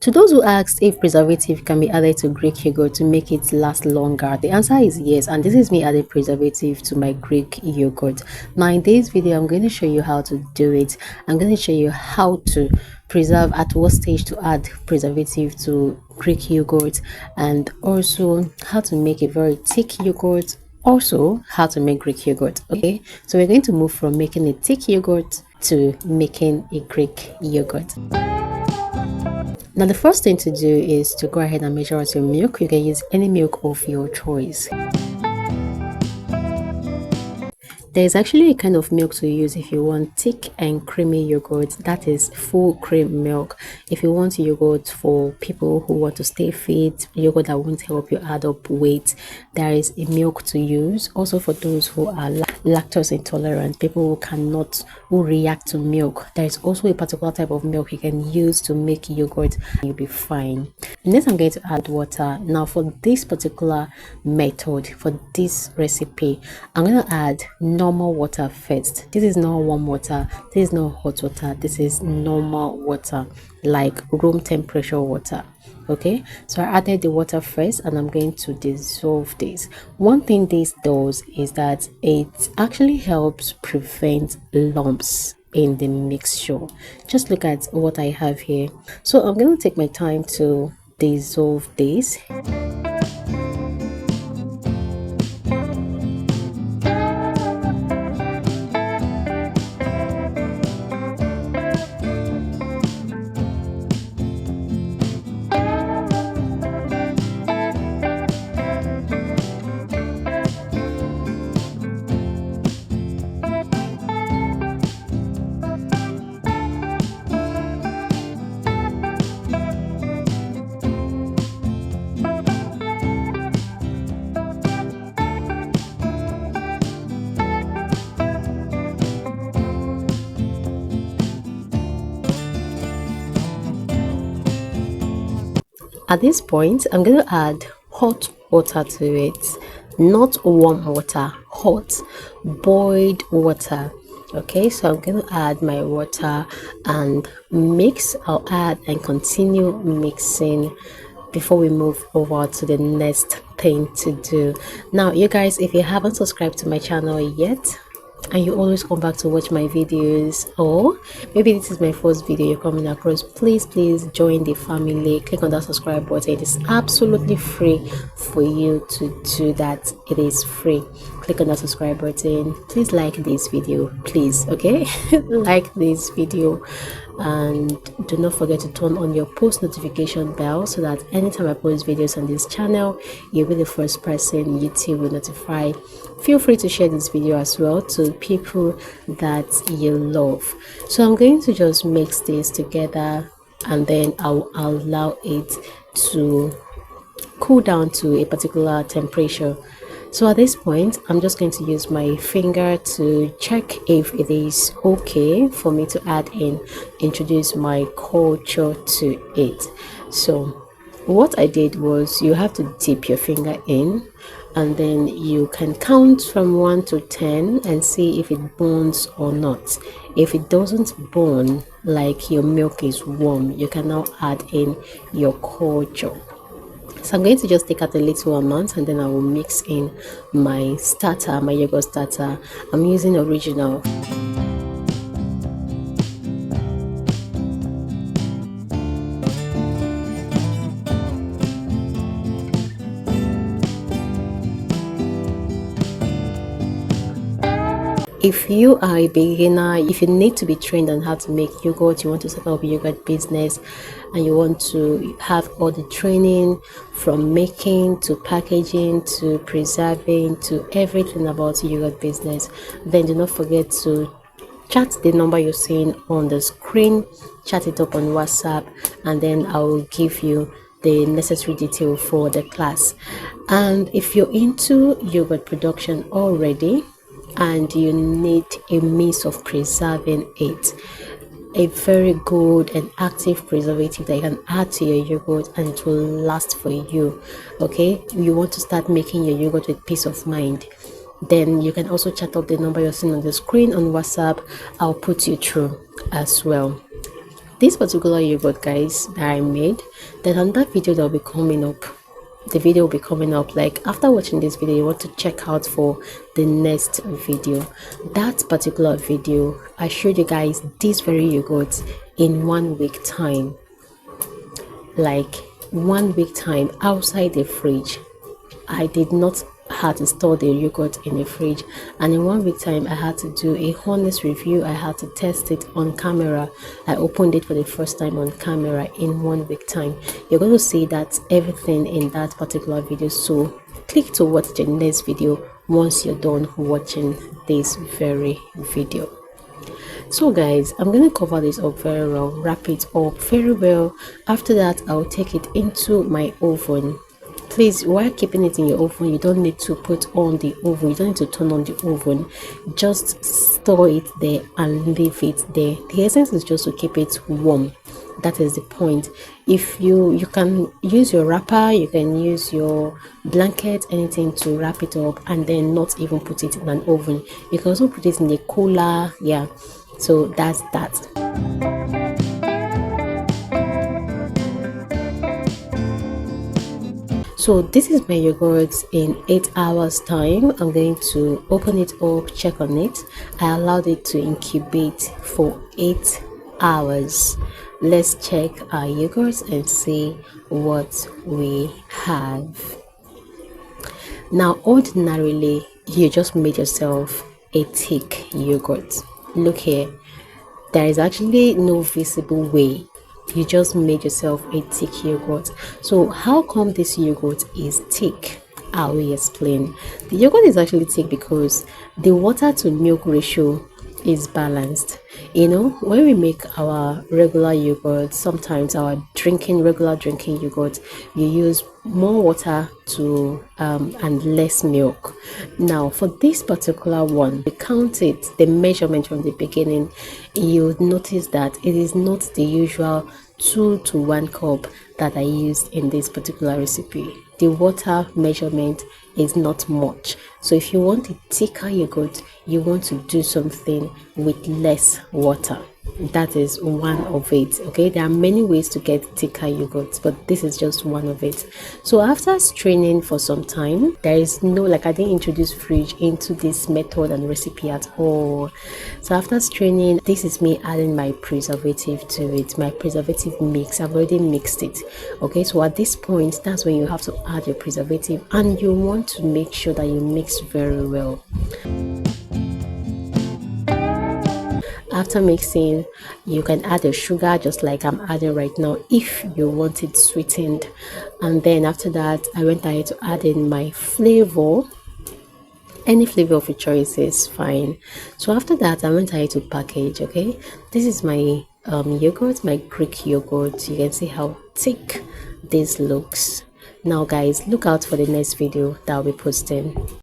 To those who asked if preservative can be added to Greek yogurt to make it last longer, the answer is yes, and this is me adding preservative to my Greek yogurt. Now in this video, I'm going to show you how to do it. I'm going to show you how to preserve, at what stage to add preservative to Greek yogurt, and also how to make a very thick yogurt, also how to make Greek yogurt. Okay, so we're going to move from making a thick yogurt to making a Greek yogurt. Now the first thing to do is to go ahead and measure out your milk. You can use any milk of your choice. There's actually a kind of milk to use if you want thick and creamy yogurt, that is full cream milk. If you want yogurt for people who want to stay fit, yogurt that won't help you add up weight, there is a milk to use. Also for those who are lactose intolerant, people who react to milk, there is also a particular type of milk you can use to make yogurt and you'll be fine. Next, I'm going to add water. Now for this particular method, for this recipe, I'm going to add normal water first. This is not warm water, this is not hot water, this is normal water, like room temperature water. Okay, so I added the water first and I'm going to dissolve this. One thing this does is that it actually helps prevent lumps in the mixture. Just look at what I have here. So I'm going to take my time to dissolve this. At this point, I'm going to add hot water to it, not warm water, hot boiled water. Okay, so I'm going to add my water and mix. I'll add and continue mixing before we move over to the next thing to do. Now you guys, if you haven't subscribed to my channel yet and you always come back to watch my videos, or maybe this is my first video you're coming across, please join the family. Click on that subscribe button. It is absolutely free for you to do that. It is free. Click on that subscribe button. Please like this video, please. Okay, like this video, and do not forget to turn on your post notification bell so that anytime I post videos on this channel, you'll be the first person YouTube will notify. Feel free to share this video as well to people that you love. So I'm going to just mix this together and then I'll allow it to cool down to a particular temperature. So at this point, I'm just going to use my finger to check if it is okay for me to introduce my culture to it. So what I did was, you have to dip your finger in and then you can count from 1 to 10 and see if it burns or not. If it doesn't burn, like your milk is warm, you can now add in your culture. So I'm going to just take out a little amount and then I will mix in my starter, my yogurt starter. I'm using original. If you are a beginner, if you need to be trained on how to make yogurt, you want to set up a yogurt business and you want to have all the training from making to packaging to preserving to everything about yogurt business, then do not forget to chat the number you're seeing on the screen, chat it up on WhatsApp, and then I will give you the necessary detail for the class. And if you're into yogurt production already and you need a means of preserving it, a very good and active preservative that you can add to your yogurt and it will last for you. Okay, you want to start making your yogurt with peace of mind, then you can also chat up the number you're seeing on the screen on WhatsApp. I'll put you through as well. this particular yogurt, guys, that I made, there's another video that will be coming up. The video will be coming up, like after watching this video you want to check out for the next video. That particular video, I showed you guys this very yogurt in 1 week time, like 1 week time outside the fridge. I did not had to store the yogurt in the fridge, and in 1 week time I had to do a honest review. I had to test it on camera. I opened it for the first time on camera in 1 week time. You're going to see that everything in that particular video, so click to watch the next video once you're done watching this very video. So guys, I'm going to cover this up very well, wrap it up very well. After that I'll take it into my oven. Please, while keeping it in your oven, you don't need to put on the oven, you don't need to turn on the oven, just store it there and leave it there. The essence is just to keep it warm. That is the point. If you can use your wrapper, you can use your blanket, anything to wrap it up, and then not even put it in an oven. You can also put it in a cooler. Yeah, so that's that. So this is my yogurt in 8 hours time. I'm going to open it up, check on it. I allowed it to incubate for 8 hours. Let's check our yogurt and see what we have. Now ordinarily you just made yourself a thick yogurt. Look here, there is actually no visible way. You just made yourself a thick yogurt. So how come this yogurt is thick? I will explain. The yogurt is actually thick because the water to milk ratio is balanced. You know, when we make our regular yogurt, sometimes our regular drinking yogurt, you use more water to and less milk. Now for this particular one, we count it, the measurement from the beginning, you would notice that it is not the usual 2 to 1 cup that I used in this particular recipe. The water measurement is not much. So if you want a thicker yogurt, you want to do something with less water. That is one of it. Okay, there are many ways to get thicker yogurt, but this is just one of it. So after straining for some time, there is no, like, I didn't introduce fridge into this method and recipe at all. So after straining, this is me adding my preservative to it, my preservative mix. I've already mixed it. Okay, so at this point, that's when you have to add your preservative, and you want to make sure that you mix very well. After mixing, you can add the sugar just like I'm adding right now if you want it sweetened. And then after that, I went ahead to add in my flavor. Any flavor of your choice is fine. So after that, I went ahead to package. Okay, this is my yogurt, my Greek yogurt. You can see how thick this looks. Now guys, look out for the next video that I'll be posting.